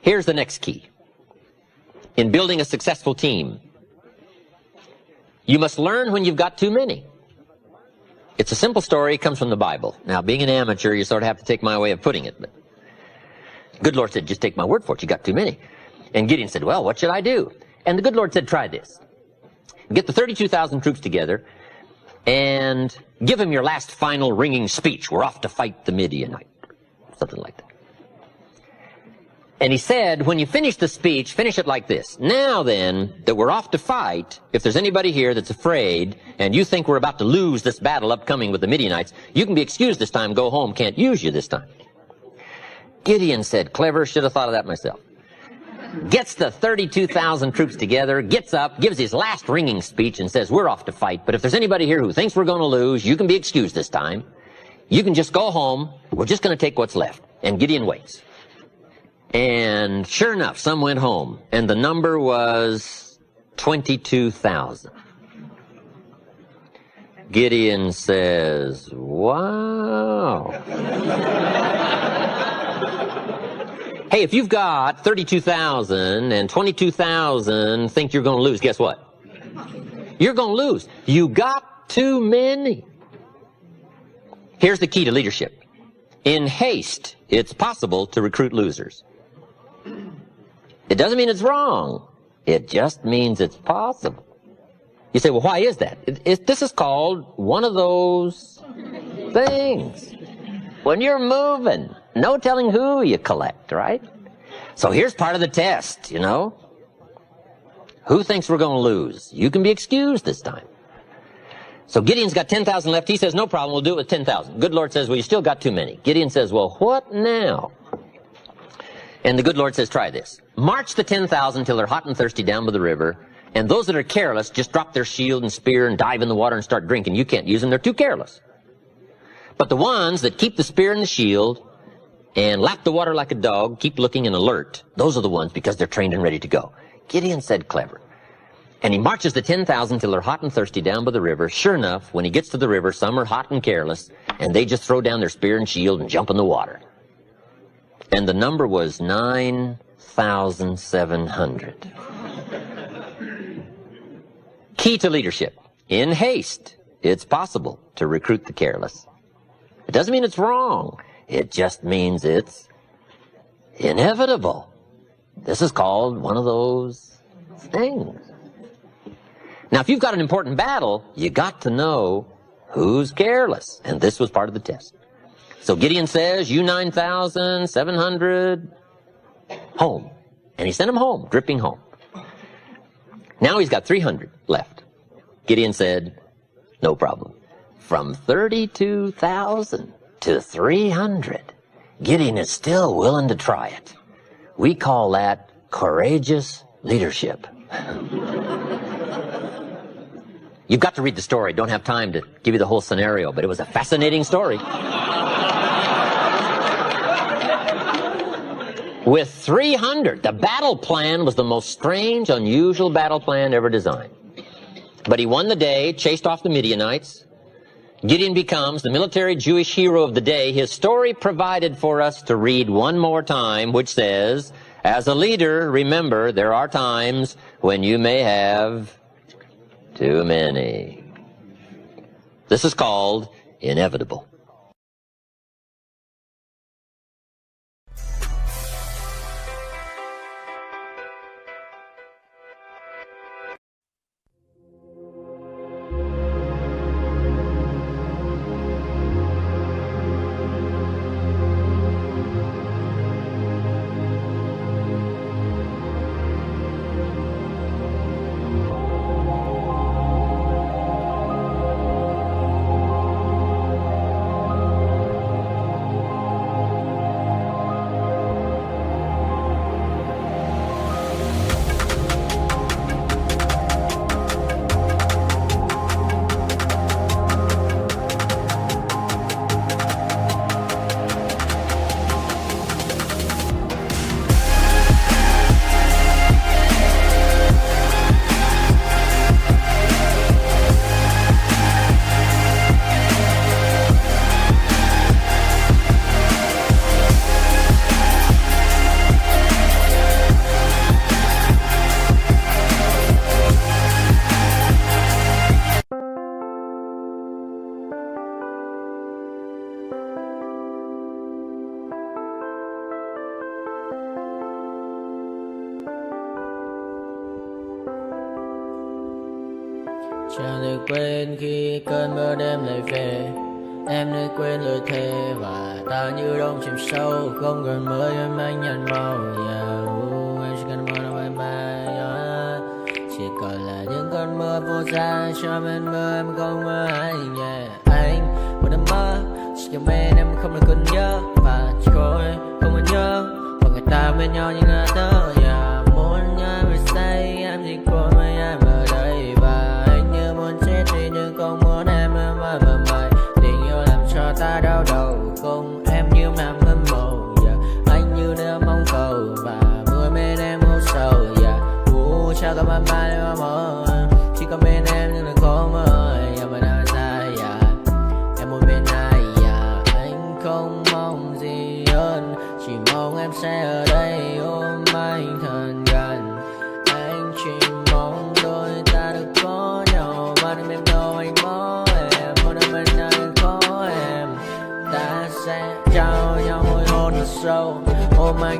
Here's the next key. In building a successful team, you must learn when you've got too many. It's a simple story. It comes from the Bible. Now, being an amateur, you sort of have to take my way of putting it. But good Lord said, just take my word for it. You got too many. And Gideon said, well, what should I do? And the good Lord said, try this. Get the 32,000 troops together and give them your last final ringing speech. We're off to fight the Midianite. Something like that. And he said, when you finish the speech, finish it like this. Now then, that we're off to fight, if there's anybody here that's afraid, and you think we're about to lose this battle upcoming with the Midianites, you can be excused this time, go home, can't use you this time. Gideon said, clever, should have thought of that myself. Gets the 32,000 troops together, gets up, gives his last ringing speech, and says, we're off to fight, but if there's anybody here who thinks we're going to lose, you can be excused this time. You can just go home, we're just going to take what's left. And Gideon waits. And sure enough, some went home, and the number was 22,000. Gideon says, wow. Hey, if you've got 32,000 and 22,000 think you're going to lose, guess what? You're going to lose. You got too many. Here's the key to leadership. In haste, it's possible to recruit losers. It doesn't mean it's wrong. It just means it's possible. You say, well, why is that? This is called one of those things. When you're moving, no telling who you collect, right? So here's part of the test, you know. Who thinks we're going to lose? You can be excused this time. So Gideon's got 10,000 left. He says, no problem, we'll do it with 10,000. Good Lord says, well, you still got too many. Gideon says, well, what now? And the good Lord says, try this. March the 10,000 till they're hot and thirsty down by the river, and those that are careless just drop their shield and spear and dive in the water and start drinking. You can't use them. They're too careless. But the ones that keep the spear and the shield and lap the water like a dog, keep looking and alert, those are the ones because they're trained and ready to go. Gideon said, clever. And he marches the 10,000 till they're hot and thirsty down by the river. Sure enough, when he gets to the river, some are hot and careless, and they just throw down their spear and shield and jump in the water. And the number was 9,700. Key to leadership. In haste, it's possible to recruit the careless. It doesn't mean it's wrong. It just means it's inevitable. This is called one of those things. Now, if you've got an important battle, you got to know who's careless. And this was part of the test. So Gideon says, you 9,700, home. And he sent them home, dripping home. Now he's got 300 left. Gideon said, no problem. From 32,000 to 300, Gideon is still willing to try it. We call that courageous leadership. You've got to read the story. Don't have time to give you the whole scenario, but it was a fascinating story. With 300, the battle plan was the most strange, unusual battle plan ever designed. But he won the day, chased off the Midianites. Gideon becomes the military Jewish hero of the day. His story provided for us to read one more time, which says, as a leader, remember, there are times when you may have too many. This is called inevitable. Chẳng thể quên khi cơn mưa đêm lại về. Em đã quên lời thề và ta như đông chìm sâu, không còn mới em anh nhận màu. Em chỉ cần mơ đâu bye bye. Chỉ còn là những cơn mưa vô giá cho bên mơ em không mơ anh. Anh một đêm mơ chỉ cần bên em không được cần nhớ và chỉ có em không muốn nhớ và người ta bên nhau như ngã tớ. Muốn nhớ về say em chỉ có mấy em ở đây và anh như muốn chết đi nhưng không muốn em mơ mày. Tình yêu làm cho ta đau đầu cùng em như nằm hâm mộ. Anh như đeo mong cầu và mưa bên em ngủ sầu. Chào các bạn mai em mơ chỉ có bên em nhưng là khó mơ. Mà đã ra em muốn bên ai anh không mong gì hơn, chỉ mong em sẽ ở đây ôm anh thật gần. Anh chỉ mong đôi ta được có nhau mà đừng em đâu anh bỏ em. Một đêm bên anh có em ta sẽ trao nhau môi hôn thật sâu ôm anh.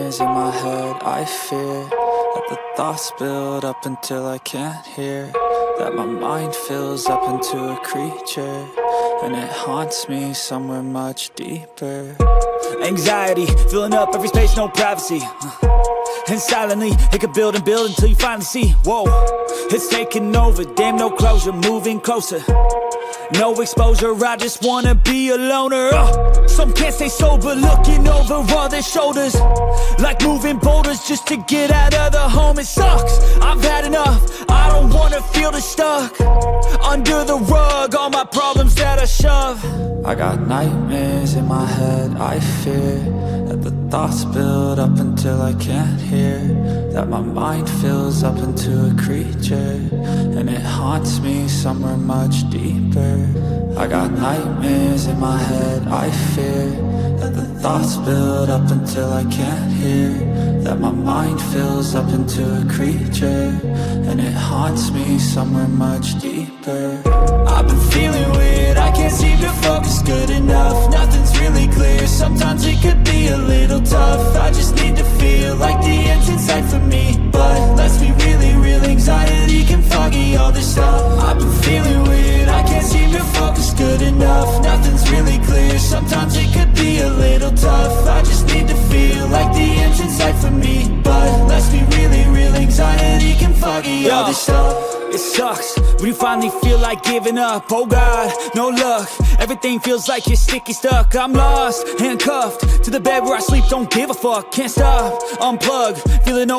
nightmares in my head. I fear that the thoughts build up until I can't hear, that my mind fills up into a creature, and it haunts me somewhere much deeper. Anxiety, filling up every space, no privacy. And silently, it could build and build until you finally see, whoa, it's taking over, damn, no closure, moving closer. No exposure, I just wanna be a loner. Some can't stay sober, looking over all their shoulders, like moving boulders just to get out of the home. It sucks, I've had enough, I don't wanna feel the stuck under the rug, all my problems that I shove. I got nightmares in my head. I fear that the thoughts build up until I can't hear, that my mind fills up into a creature, and it haunts me somewhere much deeper. I got nightmares in my head. I fear that the thoughts build up until I can't hear, that my mind fills up into a creature, and it haunts me somewhere much deeper. I've been feeling weird, I can't seem to focus good enough. Nothing's really clear, sometimes it could be a little tough. I just need to feel like the end's in sight for me, but let's be really real, anxiety can foggy all this stuff. I've been feeling weird, I can't seem to focus good enough. Nothing's really clear, sometimes it could be a little tough. I just need to feel like the end's in sight for me, but let's be really real, anxiety can foggy all this stuff. It sucks when you finally feel like giving up. Oh God, no luck, everything feels like you're sticky stuck. I'm lost, handcuffed to the bed where I sleep, don't give a fuck. Can't stop, unplug, feeling over